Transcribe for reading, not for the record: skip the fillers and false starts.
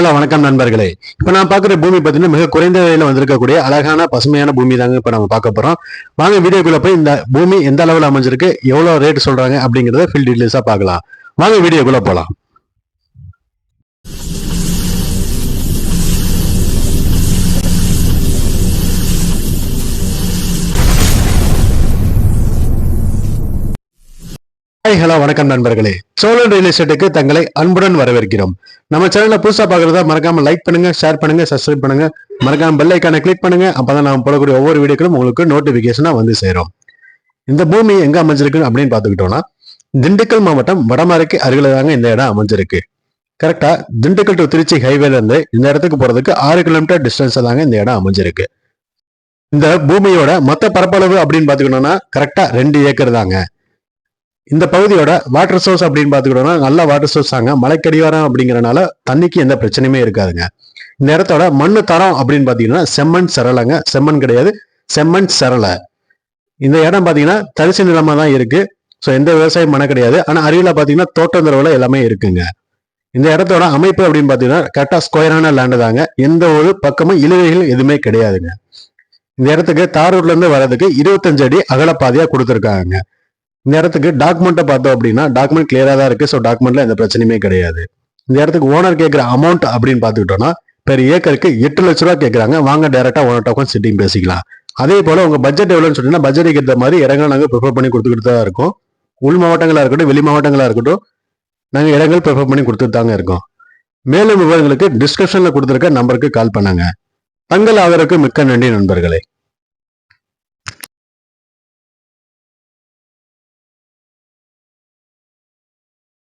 Hello வணக்கம் நண்பர்களே. இப்ப நான் பாக்குற பூமி பாத்தீங்கன்னா மிக குறைந்த விலையில வந்திருக்கக்கூடிய அழகான பசுமையான பூமி தாங்க இப்ப நம்ம பார்க்க போறோம். வாங்க வீடியோக்குள்ள போய் இந்த பூமி எந்த அளவுல அமைஞ்சிருக்கு, எவ்வளவு ரேட் சொல்றாங்க அப்படிங்கறத ஃபுல் டீடைல்ஸா பார்க்கலாம். வாங்க வீடியோக்குள்ள போலாம். ஹலோ வணக்கம் நண்பர்களே. சோழன் ரியல் எஸ்டேட்டுக்கு தங்களை அன்புடன் வரவேற்கிறோம். நம்ம சேனலை புதுசா பாக்குறதா மறக்காம லைக் பண்ணுங்க, ஷேர் பண்ணுங்க, சப்ஸ்கிரைப் பண்ணுங்க, மறக்காம பெல் ஐக்கானை கிளிக் பண்ணுங்க. அப்பதான் நாம போடக்கூடிய ஒவ்வொரு வீடியோக்களும் உங்களுக்கு நோட்டிபிகேஷனா வந்து சேரும். இந்த பூமி எங்க அமைஞ்சிருக்கு அப்படின்னு பாத்துக்கிட்டோம்னா, திண்டுக்கல் மாவட்டம் வடமரைக்கு அருகில தாங்க இந்த இடம் அமைஞ்சிருக்கு. கரெக்டா திண்டுக்கல் டு திருச்சி ஹைவேல இருந்து இந்த இடத்துக்கு போறதுக்கு 6 கிலோமீட்டர் டிஸ்டன்ஸ் தாங்க இந்த இடம் அமைஞ்சிருக்கு. இந்த பூமியோட மொத்த பரப்பளவு அப்படின்னு பாத்துக்கிட்டோம்னா கரெக்டா 2 ஏக்கர் தாங்க. இந்த பகுதியோட வாட்டர் சோர்ஸ் அப்படின்னு பாத்துக்கிட்டோம்னா நல்ல வாட்டர் சோர்ஸ் தாங்க. மலைக்கடிவாரம் அப்படிங்கறனால தண்ணிக்கு எந்த பிரச்சனையுமே இருக்காதுங்க. இந்த இடத்தோட மண்ணு தரம் அப்படின்னு பாத்தீங்கன்னா செம்மண் சரளைங்க. செம்மண் கிடையாது, செம்மண் சரளை. இந்த இடம் பாத்தீங்கன்னா தரிசு நிலமா தான் இருக்கு. ஸோ எந்த விவசாயம் பண்ண கிடையாது. ஆனா அருகில பாத்தீங்கன்னா தோட்டந்தரவுல எல்லாமே இருக்குங்க. இந்த இடத்தோட அமைப்பு அப்படின்னு பாத்தீங்கன்னா கரெக்டா ஸ்கொயரான லேண்டு தாங்க. எந்த ஒரு பக்கமும் இழுவைகள் எதுவுமே கிடையாதுங்க. இந்த இடத்துக்கு தாரூர்ல இருந்து வர்றதுக்கு 25 அடி அகலப்பாதையா கொடுத்துருக்காங்க. இந்த இடத்துக்கு டாக்குமெண்ட்டை பார்த்தோம் அப்படின்னா டாக்குமெண்ட் கிளியரா தான் இருக்கு. ஸோ டாக்குமெண்ட்ல எந்த பிரச்சனையுமே கிடையாது. இந்த இடத்துக்கு ஓனர் கேட்கிற அமௌண்ட் அப்படின்னு பார்த்துக்கிட்டோம்னா பெர் ஏக்கருக்கு 8 லட்ச ரூபா கேட்கறாங்க. வாங்க டைரக்டா ஓனர்ட்ட உட்காந்து சிட்டிங் பேசிக்கலாம். அதே போல உங்க பட்ஜெட் எவ்வளோன்னு சொன்னீங்கன்னா பட்ஜெட்டுக்கு ஏற்ற மாதிரி இடங்கள் நாங்கள் ப்ரிஃபர் பண்ணி கொடுத்துக்கிட்டு தான் இருக்கோம். உள் மாவட்டங்களா இருக்கட்டும், வெளி மாவட்டங்களா இருக்கட்டும், நாங்கள் இடங்கள் ப்ரிஃபர் பண்ணி கொடுத்துட்டு தாங்க இருக்கோம். மேலும் விவரங்களுக்கு டிஸ்கிரிப்ஷன்ல கொடுத்துருக்க நம்பருக்கு கால் பண்ணுங்க. தங்கள் ஆதரவுக்கு மிக்க நன்றி நண்பர்களே.